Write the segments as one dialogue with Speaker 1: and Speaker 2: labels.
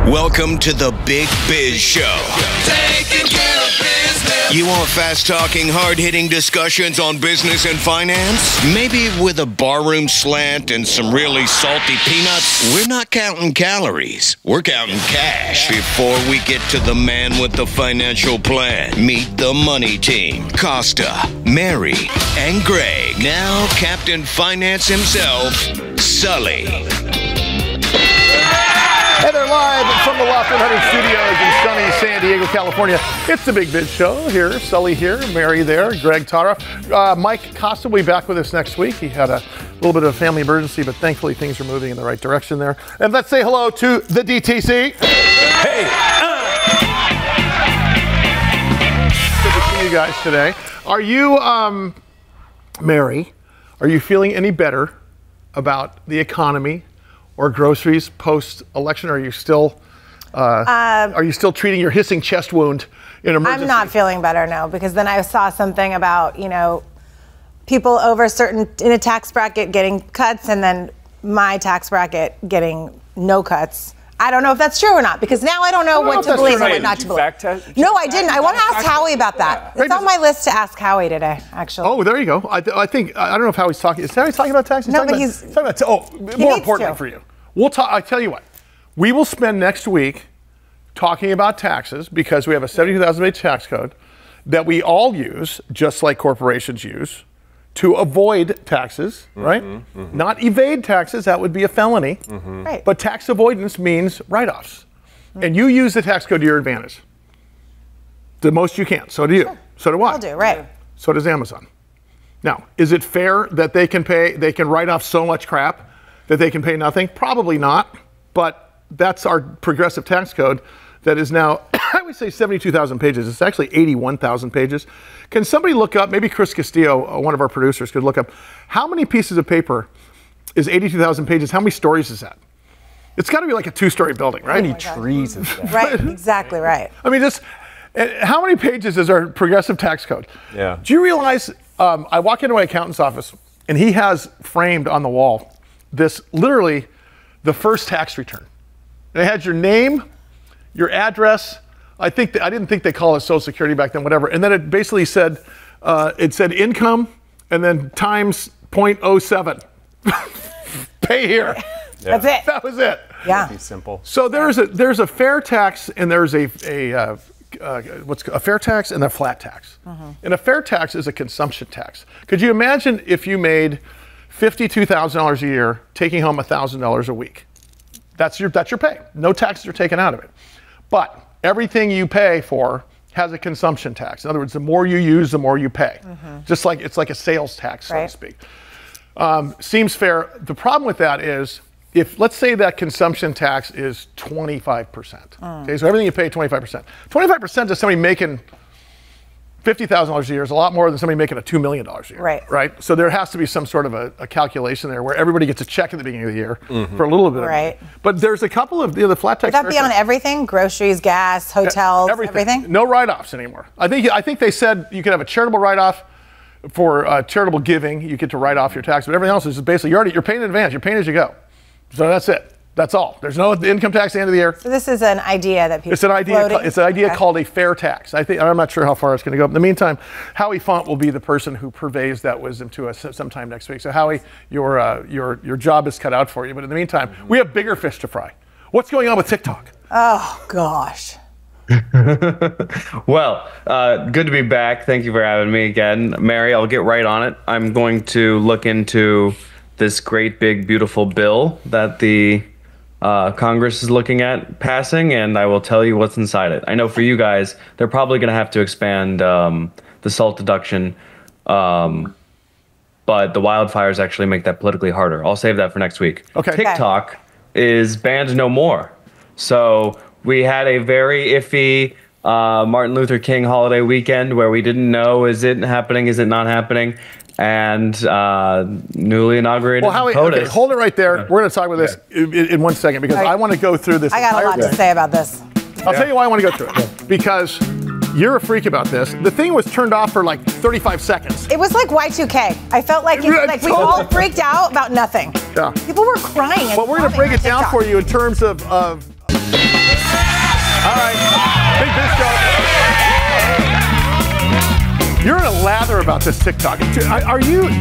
Speaker 1: Welcome to the Big Biz Show.
Speaker 2: Taking care of business.
Speaker 1: You want fast-talking, hard-hitting discussions on business and finance? Maybe with a barroom slant and some really salty peanuts? We're not counting calories. We're counting cash. Before we get to the man with the financial plan, meet the money team. Costa, Mary, and Greg. Now Captain Finance himself, Sully.
Speaker 3: Hey, they're live from the Loft 100 studios in sunny San Diego, California. It's the Big Biz Show here. Sully here, Mary there, Greg Tara. Mike Costa will be back with us next week. He had a little bit of a family emergency, but thankfully things are moving in the right direction there. And let's say hello to the DTC. Hey! Good to see you guys today. Are you, Mary, are you feeling any better about the economy or groceries post-election? Are you still treating your hissing chest wound in emergency?
Speaker 4: I'm not feeling better, no, because then I saw something about, people over in a tax bracket getting cuts and then my tax bracket getting no cuts. I don't know if that's true or not, because now I don't know what to believe and what not to believe. No, I didn't. I want to ask Howie about that. It's on my list to ask Howie today, actually.
Speaker 3: Oh, there you go. I don't know if Howie's talking. Is Howie talking about taxes?
Speaker 4: No, but he's talking
Speaker 3: about, more importantly for you. We'll talk. I tell you what, we will spend next week talking about taxes because we have a 72,000 page tax code that we all use, just like corporations use, to avoid taxes, right? Mm-hmm. Not evade taxes, that would be a felony. Mm-hmm. Right. But tax avoidance means write-offs. Mm-hmm. And you use the tax code to your advantage. The most you can. So do you. Sure. So do I.
Speaker 4: I'll do, right.
Speaker 3: So does Amazon. Now, is it fair that they can write off so much crap that they can pay nothing? Probably not, but that's our progressive tax code that is now, I would say 72,000 pages. It's actually 81,000 pages. Can somebody look up, maybe Chris Castillo, one of our producers, could look up, how many pieces of paper is 82,000 pages? How many stories is that? It's got to be like a 2-story building, right?
Speaker 5: How many trees is that?
Speaker 4: Right, exactly right.
Speaker 3: I mean, how many pages is our progressive tax code?
Speaker 5: Yeah.
Speaker 3: Do you realize, I walk into my accountant's office and he has framed on the wall this, literally, the first tax return. And it had your name, your address. I didn't think they call it Social Security back then, whatever. And then it basically said, income and then times 0.07. Pay here.
Speaker 4: Yeah. That's it.
Speaker 3: That was it.
Speaker 4: Yeah.
Speaker 5: Pretty simple.
Speaker 3: So there's a fair tax and there's a fair tax and a flat tax. Mm-hmm. And a fair tax is a consumption tax. Could you imagine if you made $52,000 a year, taking home $1,000 a week? That's your pay. No taxes are taken out of it. But everything you pay for has a consumption tax. In other words, the more you use, the more you pay. Mm-hmm. Just like it's like a sales tax, so to speak. Seems fair. The problem with that is, if let's say that consumption tax is 25%. Okay, so everything you pay 25%. 25% to somebody making $50,000 a year is a lot more than somebody making $2 million a year.
Speaker 4: Right.
Speaker 3: Right. So there has to be some sort of a calculation there where everybody gets a check at the beginning of the year for a little bit.
Speaker 4: Right.
Speaker 3: But there's a couple of the flat tax.
Speaker 4: Would that be on everything? Groceries, gas, hotels, everything?
Speaker 3: No write-offs anymore. I think they said you could have a charitable write-off for charitable giving. You get to write off your tax, but everything else is basically you're paying in advance. You're paying as you go. So that's it. That's all. There's no income tax at the end of the year.
Speaker 4: So this is an idea that people.
Speaker 3: It's an idea called a fair tax. I'm not sure how far it's going to go. In the meantime, Howie Font will be the person who purveys that wisdom to us sometime next week. So Howie, your job is cut out for you. But in the meantime, we have bigger fish to fry. What's going on with TikTok?
Speaker 4: Oh gosh.
Speaker 6: Well, good to be back. Thank you for having me again, Mary. I'll get right on it. I'm going to look into this great big beautiful bill that the Congress is looking at passing, and I will tell you what's inside it. I know for you guys, they're probably going to have to expand the SALT deduction, but the wildfires actually make that politically harder. I'll save that for next week.
Speaker 3: Okay.
Speaker 6: TikTok is banned no more. So we had a very iffy Martin Luther King holiday weekend where we didn't know, is it happening, is it not happening? And newly inaugurated
Speaker 3: Howie, okay, hold it right there. We're going to talk about this in 1 second because I want to go through this.
Speaker 4: I got a lot to say about this.
Speaker 3: I'll tell you why I want to go through it. Because you're a freak about this. The thing was turned off for like 35 seconds.
Speaker 4: It was like Y2K. I felt like we all freaked out about nothing.
Speaker 3: Yeah.
Speaker 4: People were crying.
Speaker 3: But we're going to break it down for you in terms of All right, big biz show. You're in a lather about this TikTok. Do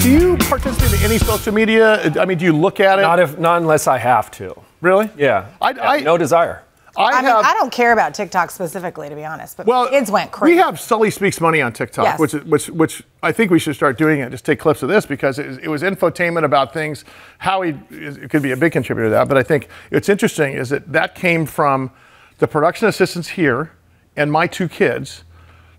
Speaker 3: you participate in any social media? I mean, do you look at it?
Speaker 5: Not unless I have to.
Speaker 3: Really?
Speaker 5: Yeah. No desire.
Speaker 4: I don't care about TikTok specifically, to be honest, but kids went crazy.
Speaker 3: We have Sully Speaks Money on TikTok,
Speaker 4: Yes.
Speaker 3: which I think we should start doing it. Just take clips of this because it was infotainment about things. Howie could be a big contributor to that, but I think it's interesting is that came from the production assistants here and my two kids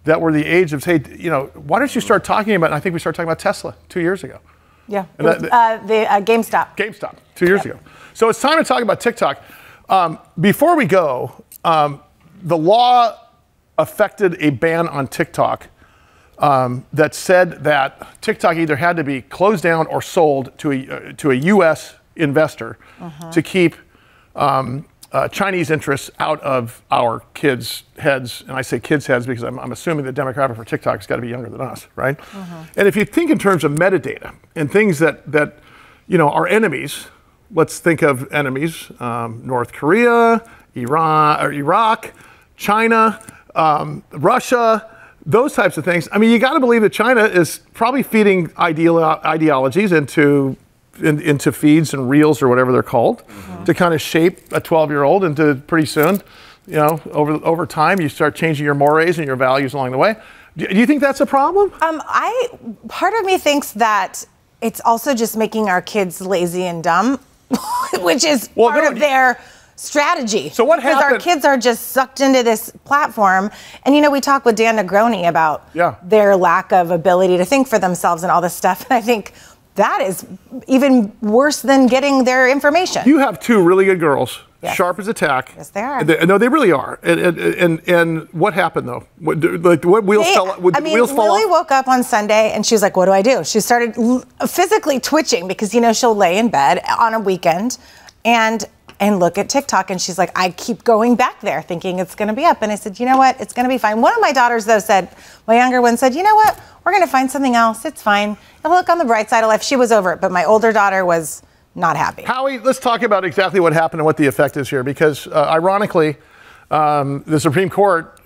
Speaker 3: that were the age of, say, you know, why don't you start talking about, and I think we started talking about Tesla 2 years ago.
Speaker 4: Yeah, GameStop.
Speaker 3: GameStop, 2 years ago. So it's time to talk about TikTok. Before we go, the law affected a ban on TikTok that said that TikTok either had to be closed down or sold to a U.S. investor to keep Chinese interests out of our kids' heads. And I say kids' heads because I'm assuming the demographic for TikTok has got to be younger than us, right? And if you think in terms of metadata and things that you know are enemies. Let's think of enemies, North Korea, Iran, or Iraq, China, Russia, those types of things. I mean, you got to believe that China is probably feeding ideologies into feeds and reels or whatever they're called to kind of shape a 12-year-old into pretty soon, you know, over time, you start changing your mores and your values along the way. Do you think that's a problem?
Speaker 4: Part of me thinks that it's also just making our kids lazy and dumb. Which is part of their strategy.
Speaker 3: So what happened?
Speaker 4: Because our kids are just sucked into this platform. And, you know, we talked with Dan Negroni about their lack of ability to think for themselves and all this stuff. And I think that is even worse than getting their information.
Speaker 3: You have two really good girls, sharp as a tack.
Speaker 4: Yes, they are.
Speaker 3: No, they really are. And what happened, though? What wheels fell off?
Speaker 4: Lily woke up on Sunday and she was like, what do I do? She started physically twitching because, you know, she'll lay in bed on a weekend and look at TikTok. And she's like, I keep going back there thinking it's going to be up. And I said, you know what? It's going to be fine. One of my daughters, though, my younger one said, you know what? We're going to find something else. It's fine. I'll look on the bright side of life. She was over it. But my older daughter was not happy.
Speaker 3: Howie, let's talk about exactly what happened and what the effect is here, because ironically, the Supreme Court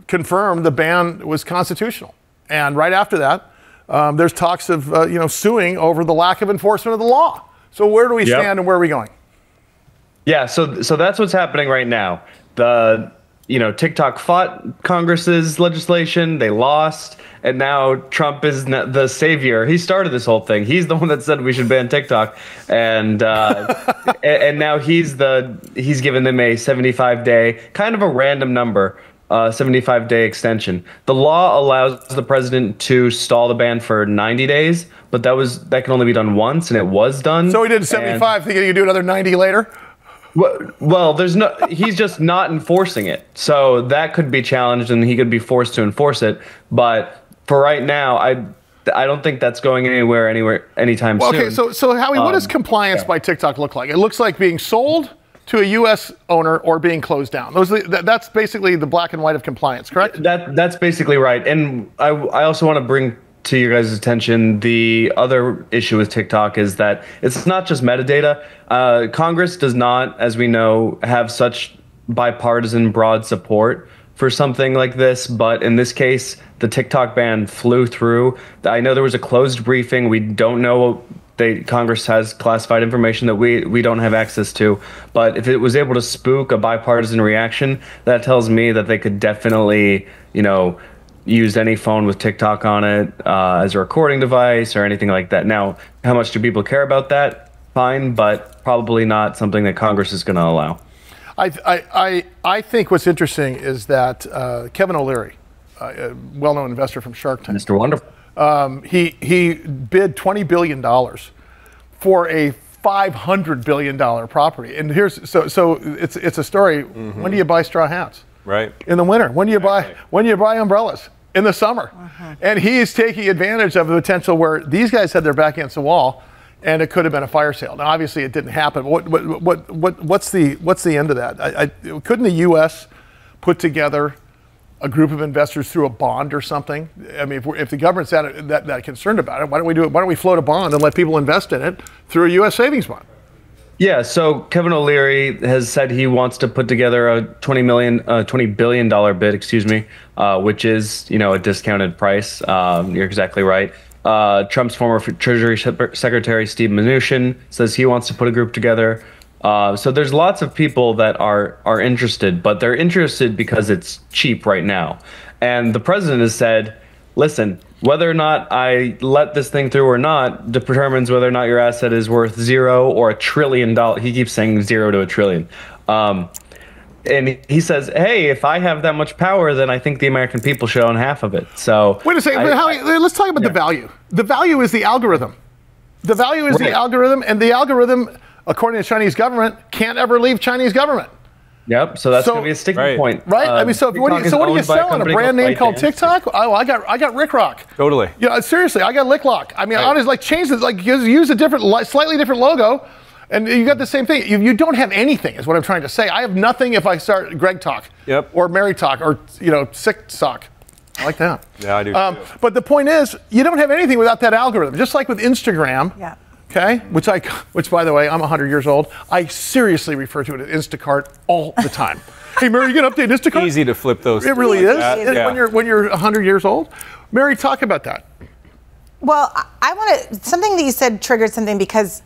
Speaker 3: confirmed the ban was constitutional, and right after that, there's talks of suing over the lack of enforcement of the law. So where do we stand and where are we going?
Speaker 6: Yeah, so that's what's happening right now. TikTok fought Congress's legislation, they lost, and now Trump is the savior. He started this whole thing. He's the one that said we should ban TikTok, and and now he's given them a 75-day, kind of a random number, 75-day extension. The law allows the president to stall the ban for 90 days, but that can only be done once, and it was done.
Speaker 3: So he did 75, thinking he could do another 90 later?
Speaker 6: Well, he's just not enforcing it. So that could be challenged and he could be forced to enforce it. But for right now, I don't think that's going anywhere anytime soon.
Speaker 3: Okay, so Howie, what does compliance by TikTok look like? It looks like being sold to a U.S. owner or being closed down. That's basically the black and white of compliance, correct?
Speaker 6: That's basically right. And I also want to bring to your guys' attention, the other issue with TikTok is that it's not just metadata. Congress does not, as we know, have such bipartisan broad support for something like this. But in this case, the TikTok ban flew through. I know there was a closed briefing. We don't know. Congress has classified information that we don't have access to. But if it was able to spook a bipartisan reaction, that tells me that they could definitely, use any phone with TikTok on it as a recording device or anything like that. Now, how much do people care about that? Fine, but probably not something that Congress is going to allow.
Speaker 3: I think what's interesting is that Kevin O'Leary, a well-known investor from Shark Tank,
Speaker 6: Mr. Wonderful,
Speaker 3: he bid $20 billion for a $500 billion property. And so it's a story. Mm-hmm. When do you buy straw hats?
Speaker 5: Right.
Speaker 3: In the winter. When do you buy umbrellas? In the summer. Uh-huh. And he's taking advantage of the potential where these guys had their back against the wall, and it could have been a fire sale. Now, obviously, it didn't happen. What's the end of that? Couldn't the U.S. put together a group of investors through a bond or something? I mean, if the government's that concerned about it, why don't we do it? Why don't we float a bond and let people invest in it through a U.S. savings bond?
Speaker 6: Yeah, so Kevin O'Leary has said he wants to put together a $20 billion bid, which is, a discounted price. You're exactly right. Trump's former Treasury Secretary Steve Mnuchin says he wants to put a group together. So there's lots of people that are interested, but they're interested because it's cheap right now. And the president has said, listen, whether or not I let this thing through or not determines whether or not your asset is worth $0 or $1 trillion. He keeps saying $0 to $1 trillion. And he says, hey, if I have that much power, then I think the American people should own half of it. So
Speaker 3: wait a second, let's talk about the value. The value is the algorithm. The value is the algorithm, and the algorithm, according to the Chinese government, can't ever leave Chinese government.
Speaker 6: Yep, so that's going to be a sticking point.
Speaker 3: Right? I mean, so what are you selling? A brand name called TikTok? Oh, I got Rick Rock.
Speaker 5: Totally.
Speaker 3: Yeah, seriously, I got Lick Lock. I mean, honestly, change it, use a slightly different logo, and you got the same thing. You don't have anything, is what I'm trying to say. I have nothing if I start Greg Talk.
Speaker 5: Yep.
Speaker 3: Or Mary Talk, or Sick Sock. I like that.
Speaker 5: Yeah, I do too.
Speaker 3: But the point is, you don't have anything without that algorithm. Just like with Instagram.
Speaker 4: Yeah.
Speaker 3: Okay, which by the way, I'm 100 years old. I seriously refer to it as Instacart all the time. Hey, Mary, you gonna update Instacart?
Speaker 5: Easy to flip those.
Speaker 3: It really is.
Speaker 5: Yeah.
Speaker 3: When you're 100 years old. Mary, talk about that.
Speaker 4: Well, I want to, something that you said triggered something, because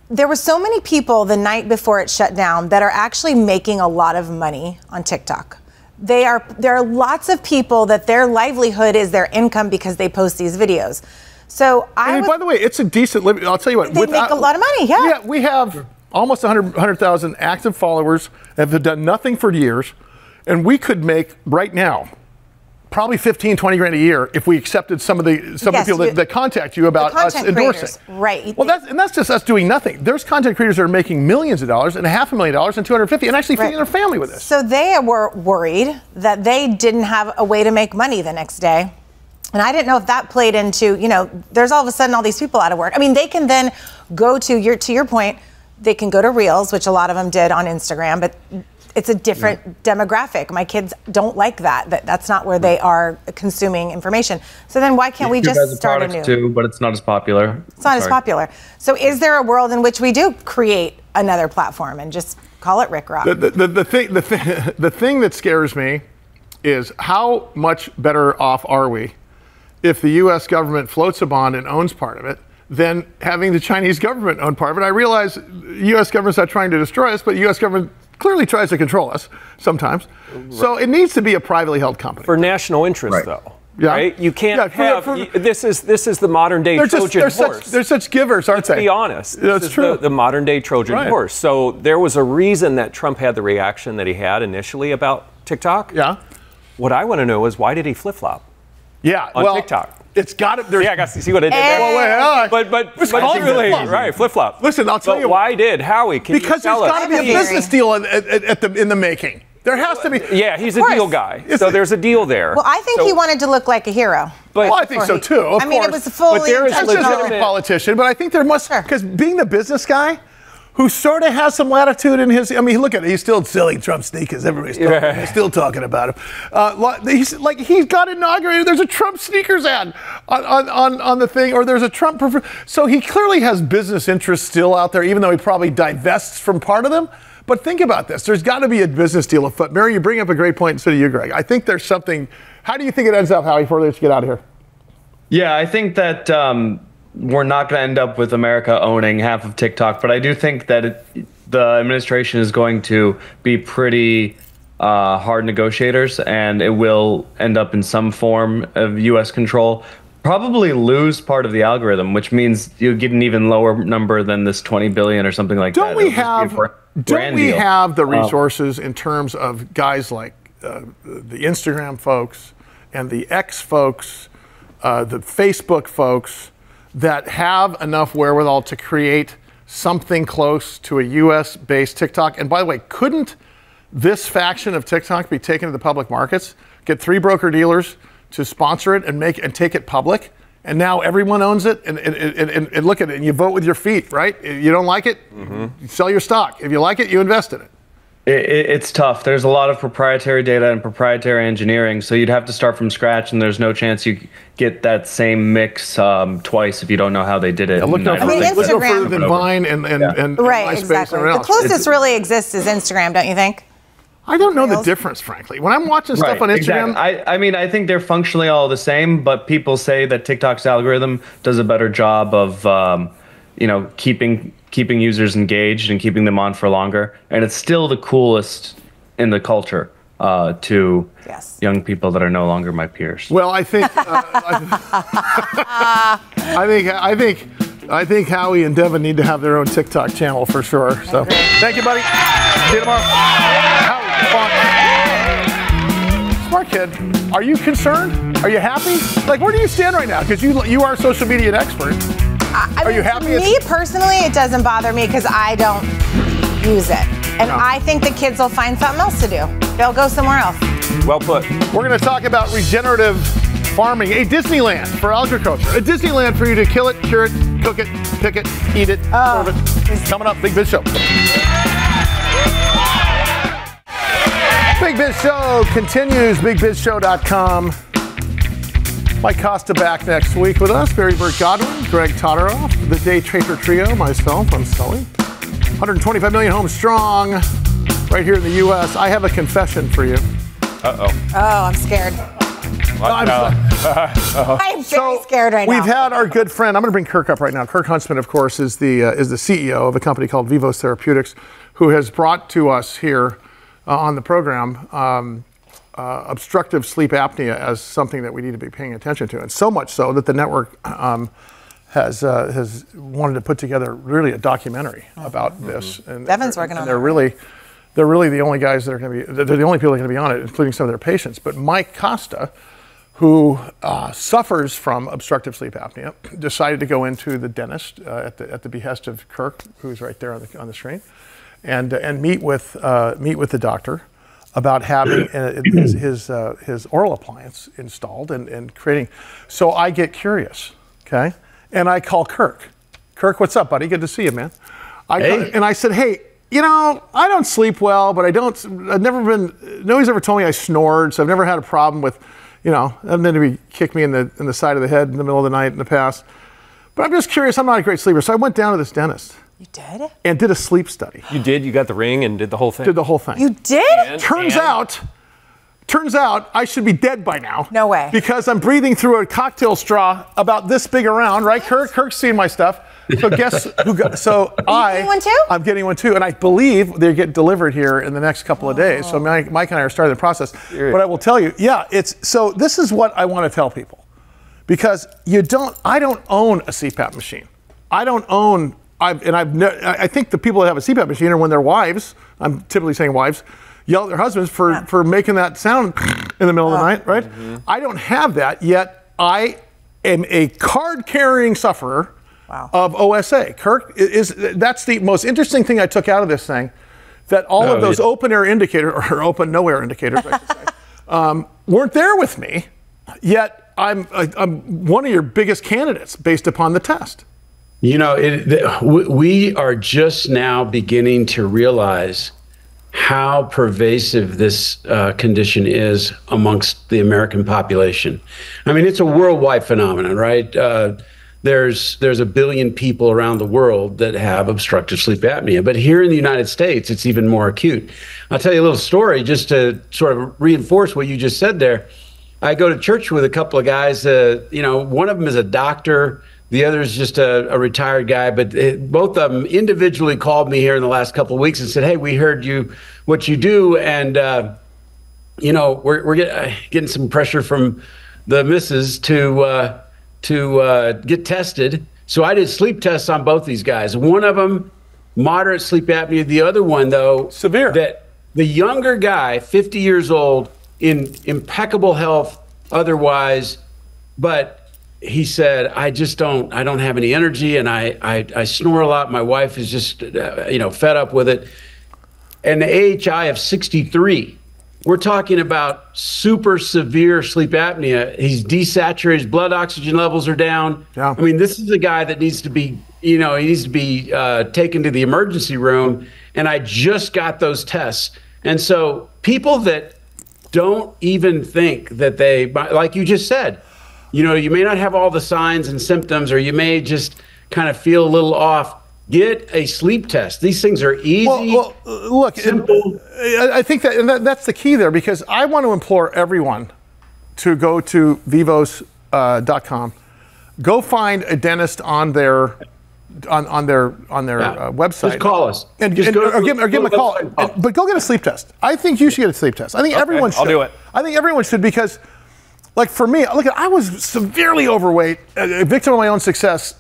Speaker 4: there were so many people the night before it shut down that are actually making a lot of money on TikTok. There are lots of people that their livelihood is their income because they post these videos. So
Speaker 3: by the way, it's a decent living. I'll tell you what.
Speaker 4: They make a lot of money, yeah.
Speaker 3: Yeah, we have almost 100,000 active followers that have done nothing for years, and we could make right now probably 15, 20 grand a year if we accepted some of the people that contact you about us endorsing.
Speaker 4: Right.
Speaker 3: Well, that's just us doing nothing. There's content creators that are making millions of dollars and $500,000 and $250,000 and actually feeding their family with this.
Speaker 4: So they were worried that they didn't have a way to make money the next day. And I didn't know if that played into, there's all of a sudden all these people out of work. I mean, they can then go to your point, they can go to Reels, which a lot of them did on Instagram, but it's a different demographic. My kids don't like that. That's not where they are consuming information. So then why can't we just start anew?
Speaker 6: Too, but it's not as popular.
Speaker 4: It's not as popular. So is there a world in which we do create another platform and just call it Rick Rock?
Speaker 3: The thing that scares me is how much better off are we if the U.S. government floats a bond and owns part of it than having the Chinese government own part of it. I realize the U.S. government's not trying to destroy us, but the U.S. government clearly tries to control us sometimes. Right. So it needs to be a privately held company.
Speaker 5: For national interest, though.
Speaker 3: Yeah.
Speaker 5: Right? You can't this is the modern day Trojan horse.
Speaker 3: They're such givers, aren't they?
Speaker 5: Let's be honest.
Speaker 3: That's true.
Speaker 5: The modern day Trojan horse. So there was a reason that Trump had the reaction that he had initially about TikTok.
Speaker 3: Yeah.
Speaker 5: What I want to know is, why did he flip-flop?
Speaker 3: Yeah,
Speaker 5: on TikTok.
Speaker 3: It's got to.
Speaker 5: Yeah, I got to see what I did there. But really, right, flip-flop.
Speaker 3: Listen, I'll tell you.
Speaker 5: Why did Howie?
Speaker 3: Because there's got to be a business deal in the making. There has to be.
Speaker 5: Yeah, he's a deal guy. So there's a deal there.
Speaker 4: Well, I think he wanted to look like a hero.
Speaker 3: Well, I think so too. Of course.
Speaker 4: I mean, it was fully.
Speaker 5: But there is
Speaker 3: a politician, but I think there must, because being the business guy, who sort of has some latitude in his. I mean, look at it. He's still selling Trump sneakers. Everybody's talking, still talking about him. He's got inaugurated. There's a Trump sneakers ad on the thing, or there's a Trump. So he clearly has business interests still out there, even though he probably divests from part of them. But think about this. There's got to be a business deal afoot. Mary, you bring up a great point instead of you, Greg. I think there's something. How do you think it ends up, Howie, before we get out of here?
Speaker 6: Yeah, I think that we're not going to end up with America owning half of TikTok, but I do think that the administration is going to be pretty hard negotiators, and it will end up in some form of U.S. control. Probably lose part of the algorithm, which means you get an even lower number than this 20 billion or something like that.
Speaker 3: Don't we have the resources in terms of guys like the Instagram folks and the X folks, the Facebook folks, that have enough wherewithal to create something close to a US-based TikTok? And by the way, couldn't this faction of TikTok be taken to the public markets, get 3 broker-dealers to sponsor it and take it public, and now everyone owns it, and look at it, and you vote with your feet, right? You don't like it, you sell your stock. If you like it, you invest in it.
Speaker 6: It's tough. There's a lot of proprietary data and proprietary engineering, so you'd have to start from scratch, and there's no chance you get that same mix twice if you don't know how they did it.
Speaker 3: Yeah, look no further than Vine and
Speaker 4: right,
Speaker 3: MySpace
Speaker 4: exactly.
Speaker 3: and
Speaker 4: The closest really exists is Instagram, don't you think?
Speaker 3: I don't know the difference, frankly. When I'm watching stuff on Instagram,
Speaker 6: exactly. I mean, I think they're functionally all the same, but people say that TikTok's algorithm does a better job of, keeping users engaged and keeping them on for longer. And it's still the coolest in the culture to young people that are no longer my peers.
Speaker 3: Well, I think, I think Howie and Devin need to have their own TikTok channel for sure. So, thank you, buddy. See you tomorrow. Howie Font. Smart kid. Are you concerned? Are you happy? Like, where do you stand right now? Because you are a social media expert. Are you happy?
Speaker 4: For me personally, it doesn't bother me because I don't use it. And I think the kids will find something else to do. They'll go somewhere else.
Speaker 5: Well put.
Speaker 3: We're going to talk about regenerative farming, a Disneyland for agriculture. A Disneyland for you to kill it, cure it, cook it, pick it, eat it, serve it. Coming up, Big Biz Show. Big Biz Show continues, bigbizshow.com. Mike Costa back next week with us. Barry Burt Godwin, Greg Todoroff, the Day Trader Trio, myself, I'm Sully. 125 million homes strong right here in the U.S. I have a confession for you.
Speaker 4: Uh-oh. Oh, I'm scared. I'm very scared right now.
Speaker 3: We've had our good friend, I'm going to bring Kirk up right now. Kirk Huntsman, of course, is the CEO of a company called Vivos Therapeutics, who has brought to us here on the program obstructive sleep apnea as something that we need to be paying attention to, and so much so that the network has wanted to put together really a documentary about this. And
Speaker 4: Devin's working on it.
Speaker 3: They're really the only guys that are going to be. They're the only people that are going to be on it, including some of their patients. But Mike Costa, who suffers from obstructive sleep apnea, decided to go into the dentist at the behest of Kirk, who's right there on the screen, and meet with the doctor about having his oral appliance installed and creating. So I get curious, okay, and I call Kirk. Kirk, what's up, buddy? Good to see you, man. And I said, hey, I don't sleep well, but nobody's ever told me I snored, so I've never had a problem with, and then he kicked me in the side of the head in the middle of the night in the past. But I'm just curious, I'm not a great sleeper, so I went down to this dentist.
Speaker 4: You did?
Speaker 3: And did a sleep study.
Speaker 5: You did? You got the ring and did the whole thing?
Speaker 3: Did the whole thing.
Speaker 4: You did?
Speaker 3: Turns out I should be dead by now.
Speaker 4: No way.
Speaker 3: Because I'm breathing through a cocktail straw about this big around, right? Kirk's seen my stuff. So guess who got, so
Speaker 4: Are you getting one too?
Speaker 3: I'm getting one too. And I believe they get delivered here in the next couple of days. So Mike and I are starting the process. But I will tell you, so this is what I want to tell people. Because I don't own a CPAP machine. I don't own, I think the people that have a CPAP machine are when their wives, I'm typically saying wives, yell at their husbands for making that sound in the middle of the night, right? Mm-hmm. I don't have that, yet I am a card-carrying sufferer of OSA. Kirk, that's the most interesting thing I took out of this thing, that all of those open-air indicators, or open-no-air indicators, I should say, weren't there with me, yet I'm one of your biggest candidates based upon the test.
Speaker 7: We are just now beginning to realize how pervasive this condition is amongst the American population. I mean, it's a worldwide phenomenon, right? There's 1 billion people around the world that have obstructive sleep apnea, but here in the United States, it's even more acute. I'll tell you a little story just to sort of reinforce what you just said there. I go to church with a couple of guys, one of them is a doctor, the other is just a retired guy, but both of them individually called me here in the last couple of weeks and said, hey, we heard what you do, and we're getting some pressure from the missus to get tested. So I did sleep tests on both these guys. One of them, moderate sleep apnea. The other one, though,
Speaker 3: severe.
Speaker 7: That the younger guy, 50 years old, in impeccable health otherwise, but he said, I don't have any energy, and I snore a lot. My wife is just, fed up with it. And the AHI of 63 We're talking about super severe sleep apnea. He's desaturated, his blood oxygen levels are down.
Speaker 3: Yeah.
Speaker 7: I mean, this is a guy that needs to be, he needs to be taken to the emergency room. And I just got those tests. And so people that don't even think that they, like you just said, you may not have all the signs and symptoms, or you may just kind of feel a little off. Get a sleep test. These things are easy.
Speaker 3: Well, look,
Speaker 7: simple.
Speaker 3: I think that's the key there, because I want to implore everyone to go to Vivos.com, go find a dentist on their website.
Speaker 7: Just call us.
Speaker 3: Or give them a call. But go get a sleep test. I think you should get a sleep test. I think everyone should.
Speaker 5: I'll do it.
Speaker 3: I think everyone should, because, like, for me, look, I was severely overweight, a victim of my own success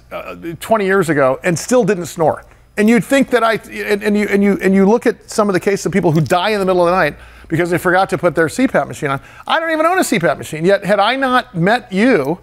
Speaker 3: 20 years ago, and still didn't snore. And you'd think that you look at some of the cases of people who die in the middle of the night because they forgot to put their CPAP machine on. I don't even own a CPAP machine. Yet, had I not met you,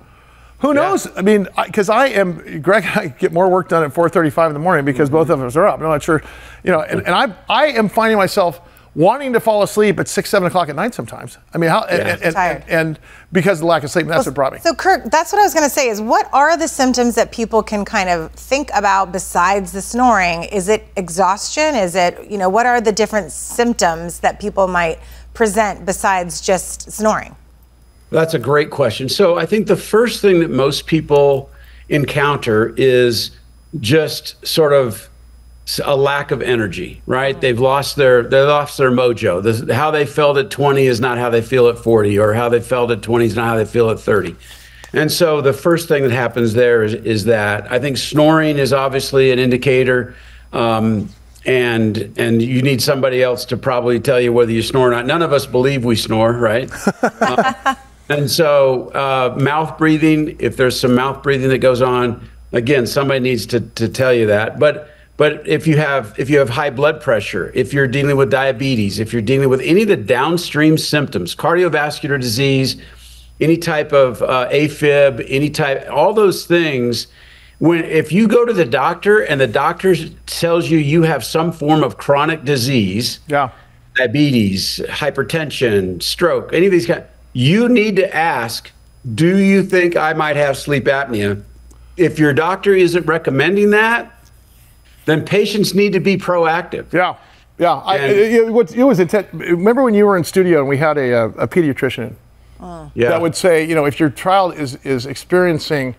Speaker 3: who knows? I mean, because Greg and I get more work done at 4:35 in the morning because both of us are up. I'm not sure, and I am finding myself wanting to fall asleep at 6, 7 o'clock at night sometimes. I mean, and because of the lack of sleep, that's what brought me.
Speaker 4: So, Kirk, that's what I was going to say, is what are the symptoms that people can kind of think about besides the snoring? Is it exhaustion? Is it, what are the different symptoms that people might present besides just snoring?
Speaker 7: That's a great question. So I think the first thing that most people encounter is just sort of a lack of energy, right? They've lost their mojo. How they felt at 20 is not how they feel at 40, or how they felt at 20 is not how they feel at 30. And so the first thing that happens there is that I think snoring is obviously an indicator, and you need somebody else to probably tell you whether you snore or not. None of us believe we snore, right? And so mouth breathing, if there's some mouth breathing that goes on, again, somebody needs to tell you that. But if you have high blood pressure, if you're dealing with diabetes, if you're dealing with any of the downstream symptoms, cardiovascular disease, any type of AFib, all those things, if you go to the doctor and the doctor tells you have some form of chronic disease, diabetes, hypertension, stroke, any of these kinds, you need to ask, do you think I might have sleep apnea? If your doctor isn't recommending that, then patients need to be proactive.
Speaker 3: Yeah. It was intense. Remember when you were in studio and we had a pediatrician that would say, if your child is experiencing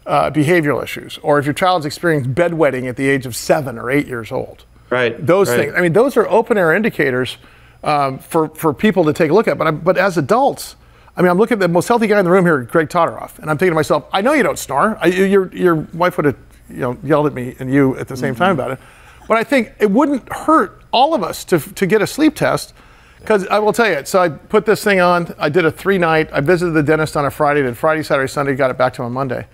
Speaker 3: behavioral issues, or if your child's experiencing bedwetting at the age of 7 or 8 years old, those things. I mean, those are open air indicators for people to take a look at. But as adults, I mean, I'm looking at the most healthy guy in the room here, Greg Todoroff, and I'm thinking to myself, I know you don't snore. Your wife would have yelled at me and you at the same time about it. But I think it wouldn't hurt all of us to get a sleep test, because I will tell you, so I put this thing on, I did a 3-night, I visited the dentist on a Friday, did Friday, Saturday, Sunday, got it back to him on Monday.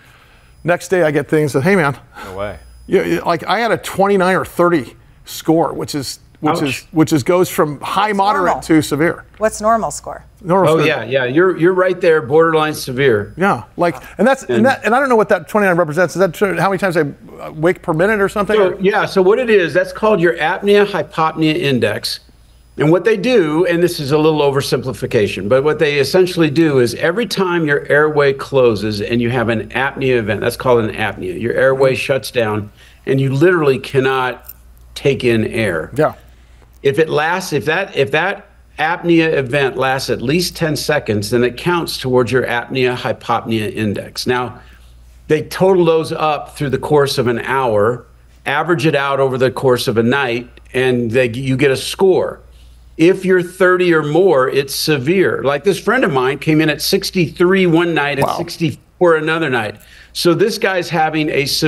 Speaker 3: Next day I get things that, hey man.
Speaker 5: No way.
Speaker 3: Like I had a 29 or 30 score, which goes from high moderate to severe.
Speaker 4: What's normal score?
Speaker 3: Normal score.
Speaker 7: Yeah. You're right there, borderline severe.
Speaker 3: Yeah, and I don't know what that 29 represents. Is that how many times I wake per minute or something?
Speaker 7: So what it is, that's called your apnea-hypopnea index. And what they do, and this is a little oversimplification, but what they essentially do is every time your airway closes and you have an apnea event, that's called an apnea. Your airway shuts down and you literally cannot take in air.
Speaker 3: Yeah.
Speaker 7: If that apnea event lasts at least 10 seconds, then it counts towards your apnea-hypopnea index. Now, they total those up through the course of an hour, average it out over the course of a night, and you get a score. If you're 30 or more, it's severe. Like this friend of mine came in at 63 one night and 64 another night. So this guy's having a he's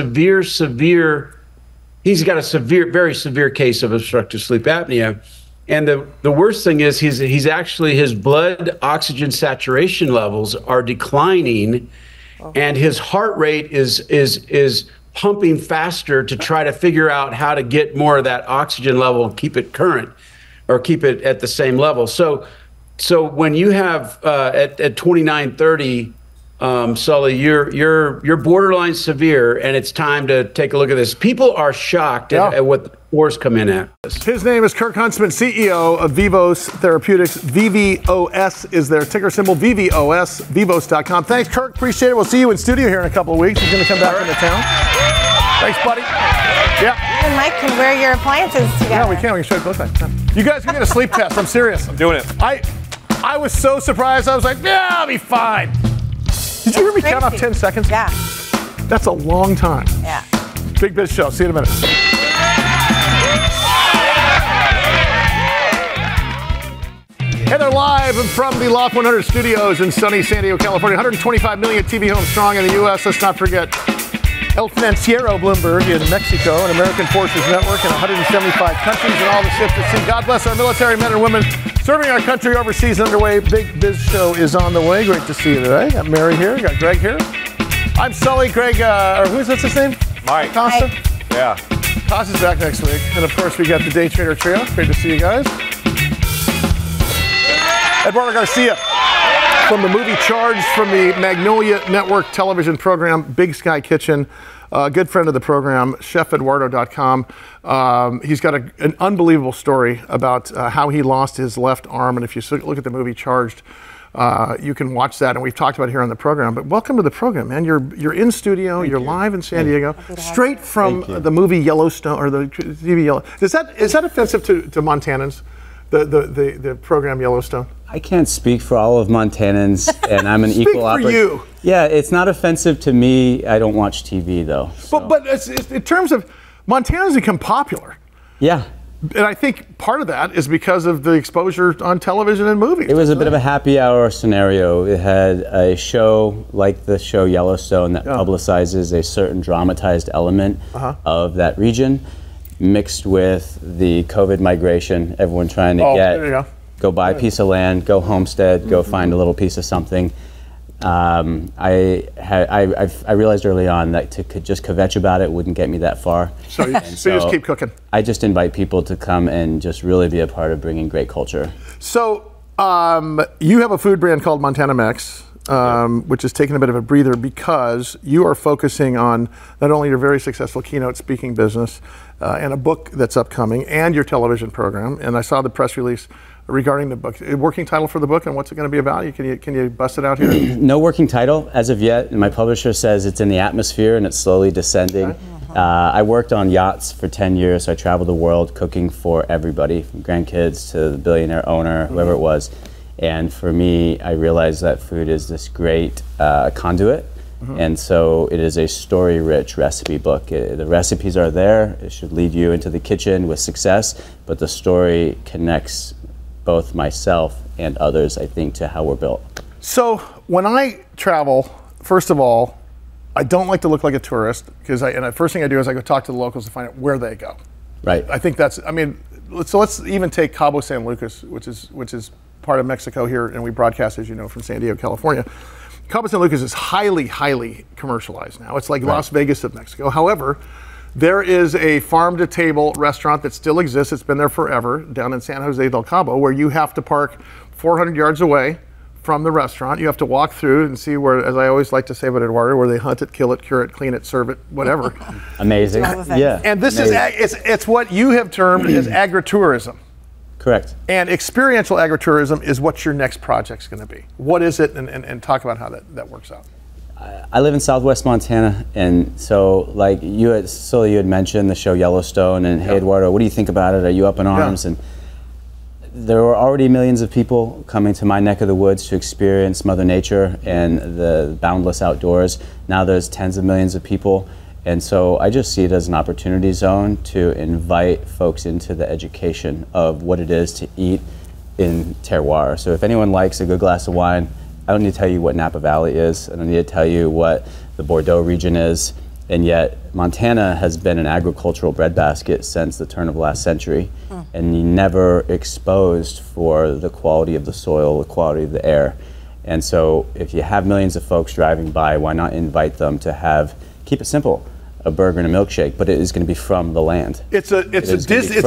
Speaker 7: got a very severe case of obstructive sleep apnea. And the worst thing is he's actually, his blood oxygen saturation levels are declining, and his heart rate is pumping faster to try to figure out how to get more of that oxygen level and keep it current, or keep it at the same level. So when you have at 29, 30, Sully, you're borderline severe, and it's time to take a look at this. People are shocked at what the scores come in at.
Speaker 3: His name is Kirk Huntsman, CEO of Vivos Therapeutics. VVOS is their ticker symbol, VVOS, Vivos.com. Thanks, Kirk. Appreciate it. We'll see you in studio here in a couple of weeks. He's going to come back into town. Thanks, buddy. Yeah.
Speaker 4: You and Mike can wear your appliances together.
Speaker 3: Yeah, we can. We can show you both times. You guys can get a sleep test. I'm serious.
Speaker 5: I'm doing it.
Speaker 3: I was so surprised. I was like, yeah, I'll be fine. Did you hear me count off 10 seconds?
Speaker 4: Yeah.
Speaker 3: That's a long time.
Speaker 4: Yeah.
Speaker 3: Big Biz Show. See you in a minute. And they're live from the Loft 100 studios in sunny San Diego, California. 125 million TV homes strong in the U.S. Let's not forget El Financiero Bloomberg in Mexico, an American Forces network in 175 countries and all the ships at sea. God bless our military men and women serving our country overseas underway. Big Biz Show is on the way. Great to see you today. Got Mary here. Got Greg here. I'm Sully. Greg, or what's his name?
Speaker 5: Mike.
Speaker 3: Costa?
Speaker 4: Mike.
Speaker 5: Yeah.
Speaker 3: Costa's back next week. And of course, we got the Day Trader Trio. Great to see you guys. Eduardo Garcia from the movie Charged, from the Magnolia Network television program, Big Sky Kitchen. Good friend of the program, chefaeduardo.com. He's got an unbelievable story about how he lost his left arm. And if you look at the movie Charged, you can watch that. And we've talked about it here on the program. But welcome to the program, man. You're in studio. You're live in San Diego, straight from the movie Yellowstone, or the TV Yellow. Is that offensive to Montanans? The program Yellowstone?
Speaker 8: I can't speak for all of Montanans, and I'm an equal opportunity.
Speaker 3: Speak for you.
Speaker 8: Yeah, it's not offensive to me. I don't watch TV though. So.
Speaker 3: But it's, in terms of Montanans become popular.
Speaker 8: Yeah.
Speaker 3: And I think part of that is because of the exposure on television and movies.
Speaker 8: It was a bit of a happy hour scenario. It had a show like the show Yellowstone that publicizes a certain dramatized element of that region, mixed with the COVID migration, everyone trying to go buy a piece of land, go homestead, go find a little piece of something. I realized early on that to just kvetch about it wouldn't get me that far.
Speaker 3: So you just keep cooking.
Speaker 8: I just invite people to come and just really be a part of bringing great culture.
Speaker 3: So you have a food brand called Montana Mex, which is taking a bit of a breather because you are focusing on not only your very successful keynote speaking business and a book that's upcoming and your television program. And I saw the press release regarding the book. Working title for the book, and what's it going to be about? Can you bust it out here?
Speaker 8: No working title as of yet. And my publisher says it's in the atmosphere and it's slowly descending. Okay. I worked on yachts for 10 years, so I traveled the world cooking for everybody, from grandkids to the billionaire owner, whoever it was. And for me, I realized that food is this great conduit. And so it is a story-rich recipe book. The recipes are there. It should lead you into the kitchen with success, but the story connects both myself and others, I think, to how we're built.
Speaker 3: So when I travel, first of all, I don't like to look like a tourist, because the first thing I do is I go talk to the locals to find out where they go.
Speaker 8: Right.
Speaker 3: I think that's, so let's even take Cabo San Lucas, which is part of Mexico here, and we broadcast, as you know, from San Diego, California. Cabo San Lucas is highly, highly commercialized now. It's like Las Vegas of Mexico. However, there is a farm-to-table restaurant that still exists. It's been there forever, down in San Jose del Cabo, where you have to park 400 yards away from the restaurant. You have to walk through and see where, as I always like to say about Eduardo, where they hunt it, kill it, cure it, clean it, serve it, whatever.
Speaker 8: Amazing. Yeah.
Speaker 3: And this is it's what you have termed as agritourism.
Speaker 8: Correct. And
Speaker 3: experiential agritourism is what your next project's going to be. What is it, and talk about how that works out.
Speaker 8: I live in Southwest Montana, and so like Sully, you had mentioned the show Yellowstone, and hey Eduardo, what do you think about it? Are you up in arms? And there were already millions of people coming to my neck of the woods to experience Mother Nature and the boundless outdoors. Now there's tens of millions of people, and so I just see it as an opportunity zone to invite folks into the education of what it is to eat in terroir. So if anyone likes a good glass of wine, I don't need to tell you what Napa Valley is. I don't need to tell you what the Bordeaux region is. And yet Montana has been an agricultural breadbasket since the turn of last century, and never exposed for the quality of the soil, the quality of the air. And so if you have millions of folks driving by, why not invite them to keep it simple, a burger and a milkshake, but it is going to be from the land.
Speaker 3: It's a Disneyland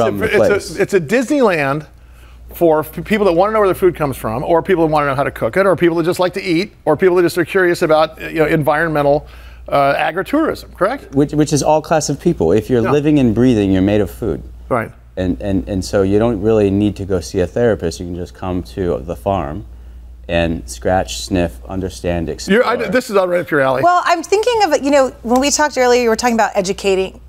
Speaker 3: for people that want to know where their food comes from, or people that want to know how to cook it, or people that just like to eat, or people that just are curious about environmental agritourism, correct?
Speaker 8: Which is all class of people. If you're living and breathing, you're made of food.
Speaker 3: Right.
Speaker 8: And so you don't really need to go see a therapist. You can just come to the farm and scratch, sniff, understand, explore.
Speaker 3: This is all right up your alley.
Speaker 4: Well, I'm thinking of, when we talked earlier, you were talking about educating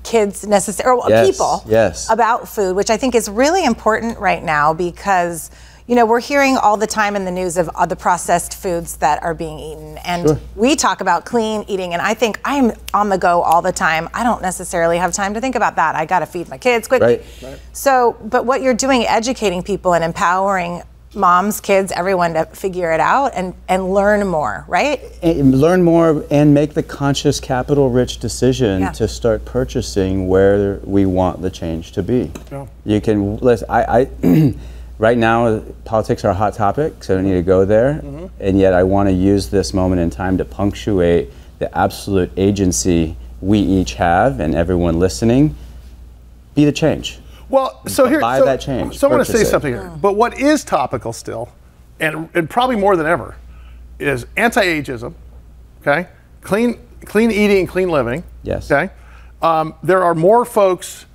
Speaker 4: kids people about food, which I think is really important right now because, we're hearing all the time in the news of the processed foods that are being eaten. And we talk about clean eating, and I think I'm on the go all the time. I don't necessarily have time to think about that. I got to feed my kids quickly. Right. So, but what you're doing, educating people and empowering moms, kids, everyone to figure it out and learn more, right?
Speaker 8: And learn more and make the conscious capital-rich decision to start purchasing where we want the change to be. Yeah. You can listen. Right now, politics are a hot topic, so I don't need to go there. And yet, I want to use this moment in time to punctuate the absolute agency we each have, and everyone listening. Be the change.
Speaker 3: Well, so here,
Speaker 8: buy that change.
Speaker 3: So I want to say something here. But what is topical still, and probably more than ever, is anti-ageism. Okay, clean eating, clean living.
Speaker 8: Yes.
Speaker 3: Okay, there are more folks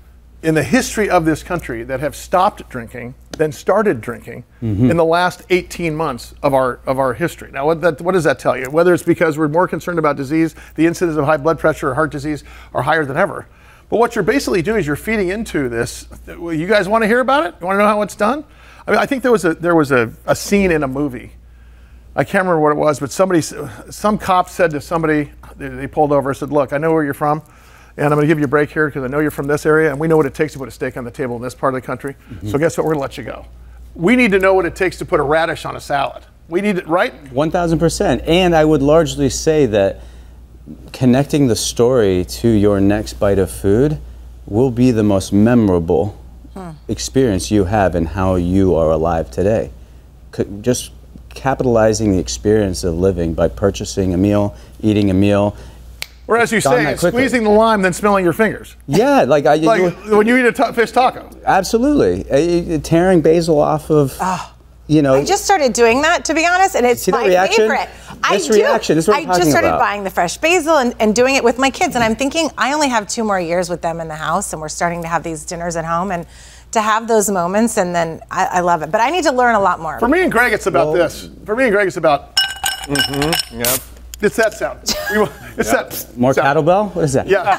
Speaker 3: in the history of this country that have stopped drinking than started drinking in the last 18 months of our history. Now, what does that tell you? Whether it's because we're more concerned about disease, the incidence of high blood pressure or heart disease are higher than ever. But what you're basically doing is you're feeding into this. You guys want to hear about it? You want to know how it's done? I mean, I think there was a scene in a movie. I can't remember what it was, but some cop said to somebody, they pulled over and said, "Look, I know where you're from, and I'm going to give you a break here because I know you're from this area, and we know what it takes to put a steak on the table in this part of the country. So guess what? We're going to let you go. We need to know what it takes to put a radish on a salad. We need it, right?"
Speaker 8: 1,000%. And I would largely say that connecting the story to your next bite of food will be the most memorable experience you have in how you are alive today. Just capitalizing the experience of living by purchasing a meal, eating a meal.
Speaker 3: Or as you say, squeezing the lime, then smelling your fingers.
Speaker 8: Yeah, like
Speaker 3: when you eat a fish taco.
Speaker 8: Absolutely. Tearing basil off of,
Speaker 4: I just started doing that, to be honest, and it's my favorite.
Speaker 8: This reaction is what I'm talking about.
Speaker 4: I just started buying the fresh basil and doing it with my kids, and I'm thinking I only have 2 more years with them in the house, and we're starting to have these dinners at home, and to have those moments, and then I love it. But I need to learn a lot more.
Speaker 3: For me and Greg, it's about this. For me and Greg, it's about. It's that sound. It's that
Speaker 8: more
Speaker 3: sound.
Speaker 8: kettlebell? What is that?
Speaker 3: Yeah.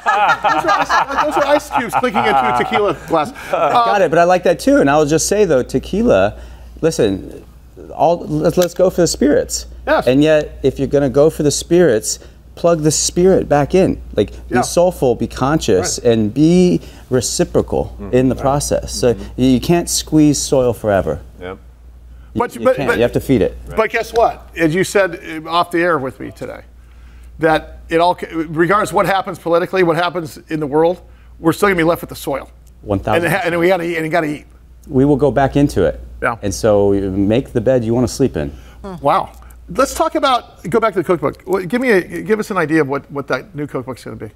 Speaker 3: those are ice cubes clinking into a tequila glass.
Speaker 8: Got it, but I like that too. And I'll just say though, tequila, listen, let's go for the spirits.
Speaker 3: Yes.
Speaker 8: And yet, if you're going to go for the spirits, plug the spirit back in. Like, be soulful, be conscious, and be reciprocal in the process. So you can't squeeze soil forever.
Speaker 5: Yep.
Speaker 8: You you have to feed it.
Speaker 3: But guess what? As you said off the air with me today, that regardless of what happens politically, what happens in the world, we're still going to be left with the soil.
Speaker 8: 1,000%.
Speaker 3: And we got to eat, and you got to eat.
Speaker 8: We will go back into it.
Speaker 3: Yeah.
Speaker 8: And so make the bed you want to sleep in.
Speaker 3: Wow. Let's talk about, go back to the cookbook. Give us an idea of what that new cookbook's going to be.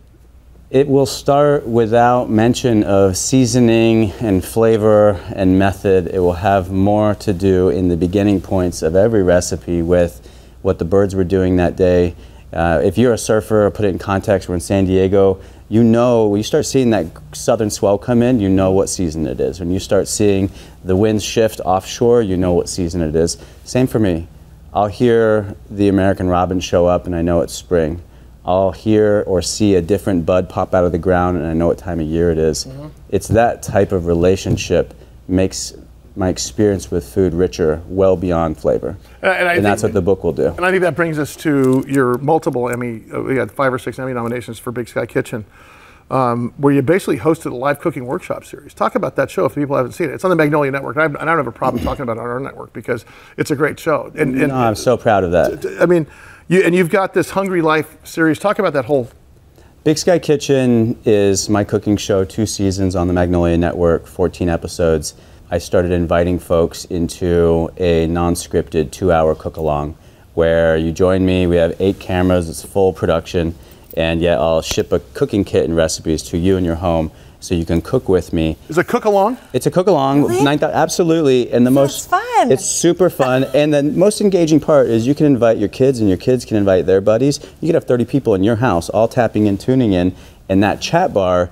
Speaker 8: It will start without mention of seasoning and flavor and method. It will have more to do in the beginning points of every recipe with what the birds were doing that day. If you're a surfer, put it in context, we're in San Diego, you know, when you start seeing that southern swell come in, you know what season it is. When you start seeing the winds shift offshore, you know what season it is. Same for me. I'll hear the American robin show up and I know it's spring. I'll hear or see a different bud pop out of the ground and I know what time of year it is. It's that type of relationship makes my experience with food richer, well beyond flavor. And that's what the book will do.
Speaker 3: And I think that brings us to your multiple Emmy, we had 5 or 6 Emmy nominations for Big Sky Kitchen, where you basically hosted a live cooking workshop series. Talk about that show if people haven't seen it. It's on the Magnolia Network. I don't have a problem talking about it on our network because it's a great show. And
Speaker 8: I'm so proud of that.
Speaker 3: I mean, you've got this Hungry Life series. Talk about that whole.
Speaker 8: Big Sky Kitchen is my cooking show, 2 seasons on the Magnolia Network, 14 episodes. I started inviting folks into a non-scripted 2-hour cook-along where you join me. We have 8 cameras, it's full production, and yet I'll ship a cooking kit and recipes to you in your home so you can cook with me.
Speaker 3: Is it cook along?
Speaker 8: It's a cook along.
Speaker 4: Really?
Speaker 8: Absolutely. And the most
Speaker 4: fun.
Speaker 8: It's super fun. And the most engaging part is you can invite your kids, and your kids can invite their buddies. You could have 30 people in your house all tapping in, tuning in, and that chat bar,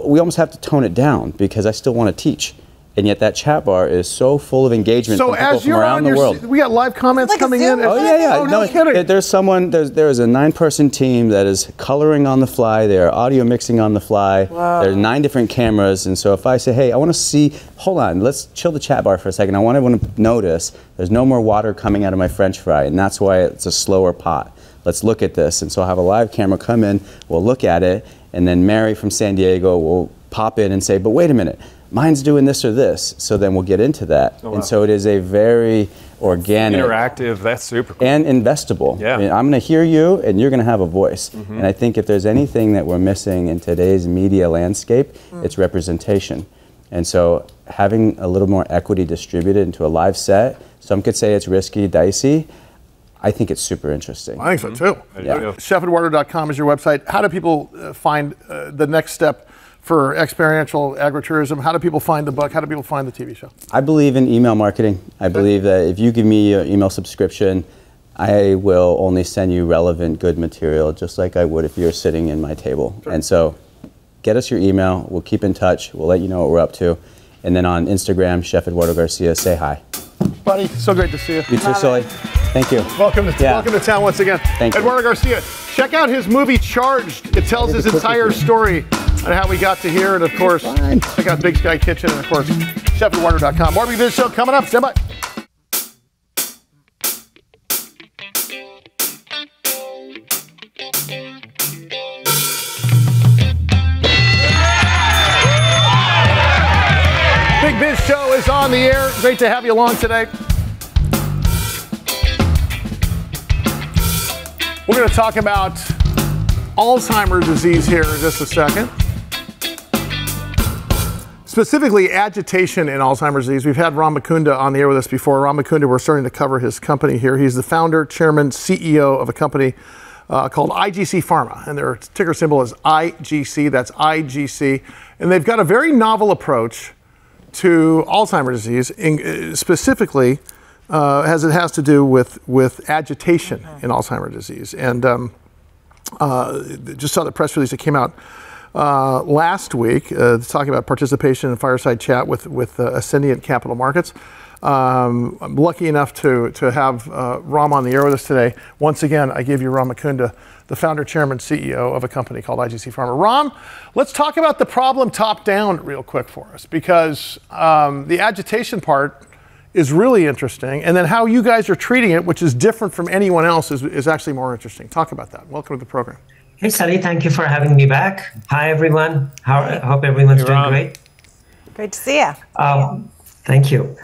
Speaker 8: we almost have to tone it down because I still want to teach. And yet that chat bar is so full of engagement from people from around the world.
Speaker 3: We got live comments coming in.
Speaker 8: Oh yeah.
Speaker 3: Oh, no kidding.
Speaker 8: There's someone. There is a 9-person team that is coloring on the fly. They are audio mixing on the fly.
Speaker 4: Wow.
Speaker 8: There's 9 different cameras, and so if I say, hey, I want to see. Hold on, let's chill the chat bar for a second. I want everyone to notice there's no more water coming out of my French fry, and that's why it's a slower pot. Let's look at this. And so I'll have a live camera come in. We'll look at it, and then Mary from San Diego will pop in and say, but wait a minute. Mine's doing this or this, so then we'll get into that. Oh, wow. And so it is a very organic,
Speaker 5: interactive. That's super cool.
Speaker 8: And investable.
Speaker 5: Yeah.
Speaker 8: I mean, I'm going to hear you, and you're going to have a voice. Mm-hmm. And I think if there's anything that we're missing in today's media landscape, it's representation. And so having a little more equity distributed into a live set, some could say it's risky, dicey. I think it's super interesting.
Speaker 3: I think so too.
Speaker 8: Yeah.
Speaker 3: ChefEduardo.com is your website. How do people find the next step for experiential agritourism? How do people find the book? How do people find the TV show?
Speaker 8: I believe in email marketing. I believe that if you give me your email subscription, I will only send you relevant, good material, just like I would if you're sitting in my table. Sure. And so get us your email. We'll keep in touch. We'll let you know what we're up to. And then on Instagram, Chef Eduardo Garcia, say hi.
Speaker 3: Buddy, so great to see you.
Speaker 8: You too, Sully. Thank you.
Speaker 3: Welcome to town once again.
Speaker 8: Thank you.
Speaker 3: Eduardo Garcia. Check out his movie Charged. It tells his entire story on how we got to here, and of course, check out Big Sky Kitchen, and of course, ChefEduardo.com. More Big Biz Show coming up. Stand by. Big Biz Show is on the air. Great to have you along today. We're going to talk about Alzheimer's disease here in just a second. Specifically, agitation in Alzheimer's disease. We've had Ram Mukunda on the air with us before. Ram Mukunda, we're starting to cover his company here. He's the founder, chairman, CEO of a company called IGC Pharma. And their ticker symbol is IGC. That's IGC. And they've got a very novel approach to Alzheimer's disease, specifically as it has to do with agitation in Alzheimer's disease. And just saw the press release that came out last week talking about participation in fireside chat with Ascendiant Capital Markets. I'm lucky enough to have Ram on the air with us today. Once again, I give you Ram Makunda, the founder, chairman, CEO of a company called IGC Pharma. Ram, let's talk about the problem top down real quick for us, because the agitation part is really interesting, and then how you guys are treating it, which is different from anyone else, is actually more interesting. Talk about that. Welcome to the program.
Speaker 9: Hey, Sully, thank you for having me back. Hi, everyone. I hope everyone's doing great.
Speaker 4: Great to see you.
Speaker 9: Thank you.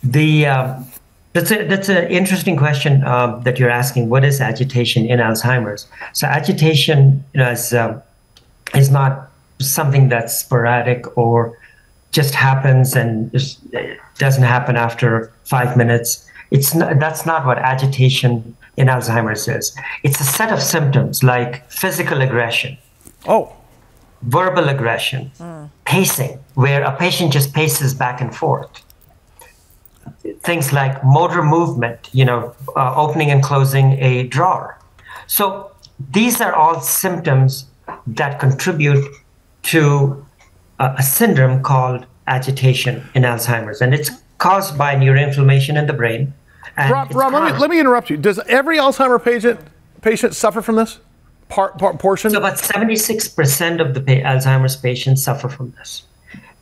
Speaker 9: That's an interesting question that you're asking. What is agitation in Alzheimer's? So agitation, is not something that's sporadic or just happens and it doesn't happen after 5 minutes. That's not what agitation in Alzheimer's is. It's a set of symptoms like physical aggression, verbal aggression, pacing, where a patient just paces back and forth. Things like motor movement, opening and closing a drawer. So these are all symptoms that contribute to a syndrome called agitation in Alzheimer's, and it's caused by neuroinflammation in the brain.
Speaker 3: Rob, let me interrupt you. Does every Alzheimer patient suffer from this portion?
Speaker 9: So about 76% of the Alzheimer's patients suffer from this,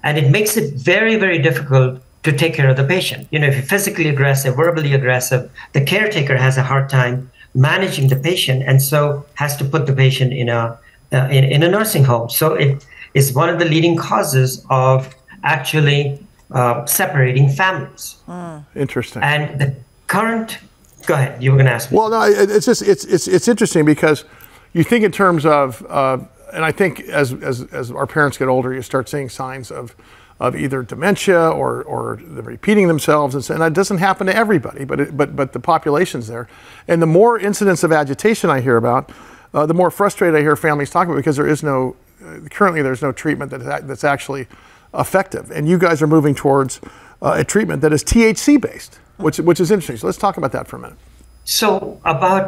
Speaker 9: and it makes it very, very difficult to take care of the patient. If you're physically aggressive, verbally aggressive, the caretaker has a hard time managing the patient, and so has to put the patient in a nursing home. So it is one of the leading causes of actually separating families.
Speaker 3: Interesting.
Speaker 9: And the current, go ahead, you were going to ask me.
Speaker 3: Well, no, it's just it's interesting because you think in terms of, and I think as our parents get older, you start seeing signs of either dementia or they're repeating themselves, and that doesn't happen to everybody, but the population's there, and the more incidents of agitation I hear about, the more frustrated I hear families talk about, because there is no currently there's no treatment that's actually effective. And you guys are moving towards a treatment that is THC based, which is interesting. So let's talk about that for a minute.
Speaker 9: So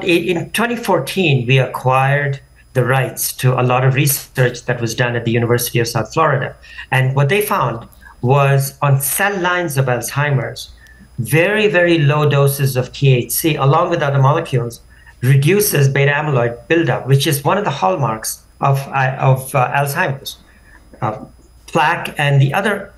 Speaker 9: in 2014, we acquired the rights to a lot of research that was done at the University of South Florida. And what they found was on cell lines of Alzheimer's, very, very low doses of THC, along with other molecules, reduces beta amyloid buildup, which is one of the hallmarks of Alzheimer's. Plaque, and the other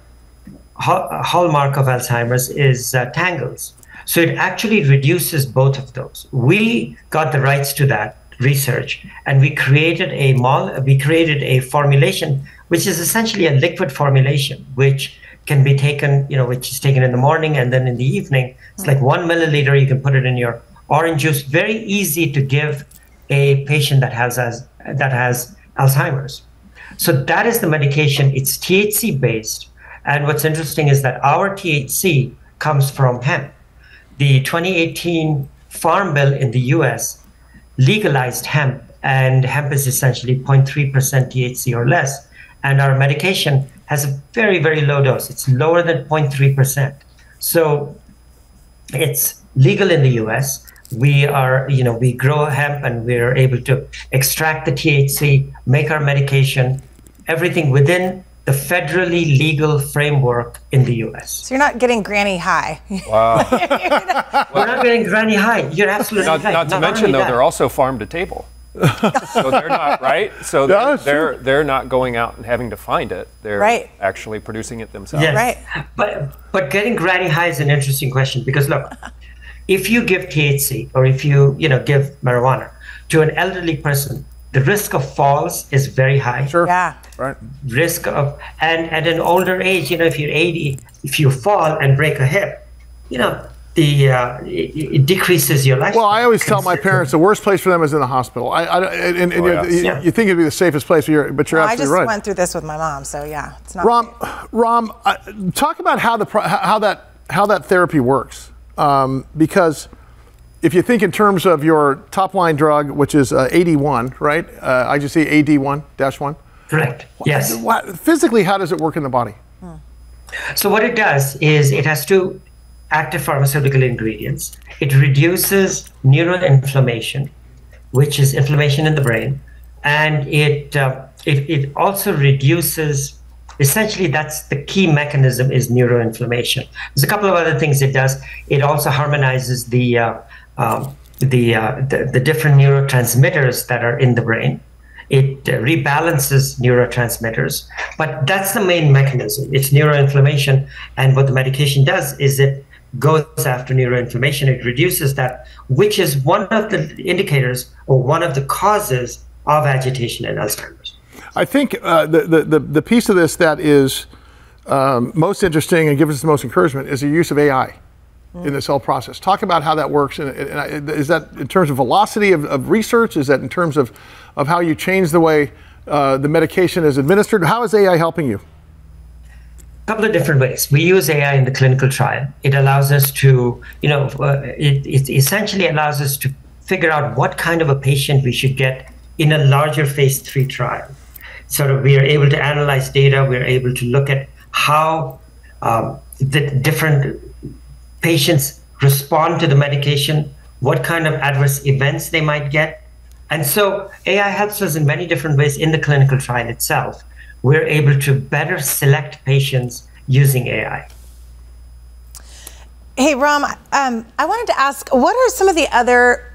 Speaker 9: hallmark of Alzheimer's is tangles. So it actually reduces both of those. We got the rights to that research, and we created a formulation which is essentially a liquid formulation, which can be taken, which is taken in the morning and then in the evening. It's like 1 milliliter. You can put it in your orange juice. Very easy to give a patient that has Alzheimer's. So that is the medication. It's THC based, and what's interesting is that our THC comes from hemp. The 2018 Farm Bill in the US legalized hemp, and hemp is essentially 0.3% THC or less. And our medication has a very, very low dose. It's lower than 0.3%. So it's legal in the US. We grow hemp, and we're able to extract the THC, make our medication, everything within the federally legal framework in the US.
Speaker 4: So you're not getting granny high.
Speaker 5: Wow.
Speaker 9: We're not getting granny high. You're absolutely right.
Speaker 5: Not to mention, though, they're also farm to table. So they're not, right? So they're not going out and having to find it. They're actually producing it themselves.
Speaker 9: Yes.
Speaker 4: Right.
Speaker 9: But getting granny high is an interesting question, because look, if you give THC or if you give marijuana to an elderly person, the risk of falls is very high.
Speaker 3: Sure.
Speaker 4: Yeah.
Speaker 3: Right.
Speaker 9: Risk of, and at an older age, if you're 80, if you fall and break a hip, it decreases your life.
Speaker 3: Well, I always tell my parents the worst place for them is in the hospital. You think it'd be the safest place, but you're absolutely right.
Speaker 4: I just went through this with my mom, so yeah, it's not.
Speaker 3: Ram, talk about how that therapy works, because if you think in terms of your top line drug, which is AD1, right? IGC AD1-1.
Speaker 9: Correct. Yes.
Speaker 3: Physically, how does it work in the body?
Speaker 9: So what it does is it has two active pharmaceutical ingredients. It reduces neuroinflammation, which is inflammation in the brain, and it also reduces. Essentially, that's the key mechanism, is neuroinflammation. There's a couple of other things it does. It also harmonizes the different neurotransmitters that are in the brain. It rebalances neurotransmitters, but that's the main mechanism. It's neuroinflammation, and what the medication does is it goes after neuroinflammation. It reduces that, which is one of the indicators or one of the causes of agitation in Alzheimer's.
Speaker 3: I think the piece of this that is most interesting and gives us the most encouragement is the use of AI in this whole process. Talk about how that works. And is that in terms of velocity of research? Is that in terms of how you change the way the medication is administered? How is AI helping you?
Speaker 9: A couple of different ways. We use AI in the clinical trial. It allows us to, it essentially allows us to figure out what kind of a patient we should get in a larger phase 3 trial. So we are able to analyze data. We're able to look at how the different patients respond to the medication, what kind of adverse events they might get. And so AI helps us in many different ways in the clinical trial itself. We're able to better select patients using AI.
Speaker 4: Hey, Ram, I wanted to ask, what are some of the other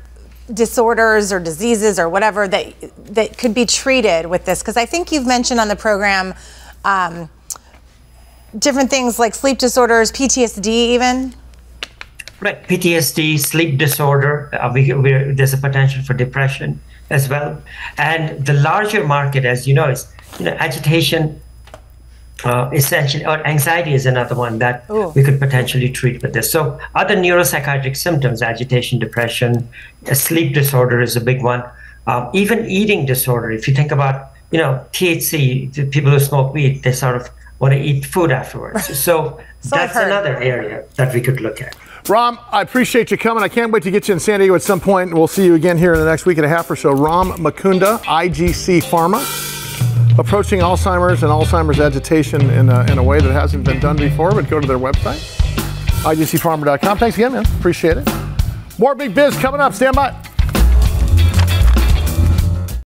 Speaker 4: disorders or diseases or whatever that could be treated with this? Because I think you've mentioned on the program different things like sleep disorders, PTSD even.
Speaker 9: Right, PTSD, sleep disorder, there's a potential for depression as well. And the larger market, as you know, is agitation, essentially, or anxiety is another one that we could potentially treat with this. So other neuropsychiatric symptoms, agitation, depression, sleep disorder is a big one. Even eating disorder, if you think about, THC, the people who smoke weed, they sort of want to eat food afterwards. So that's another area that we could look at.
Speaker 3: Ram, I appreciate you coming. I can't wait to get you in San Diego at some point. We'll see you again here in the next week and a half or so. Ram Mukunda, IGC Pharma. approaching Alzheimer's and Alzheimer's agitation in a way that hasn't been done before, but go to their website, igcpharma.com. Thanks again, man. Appreciate it. More Big Biz coming up. Stand by.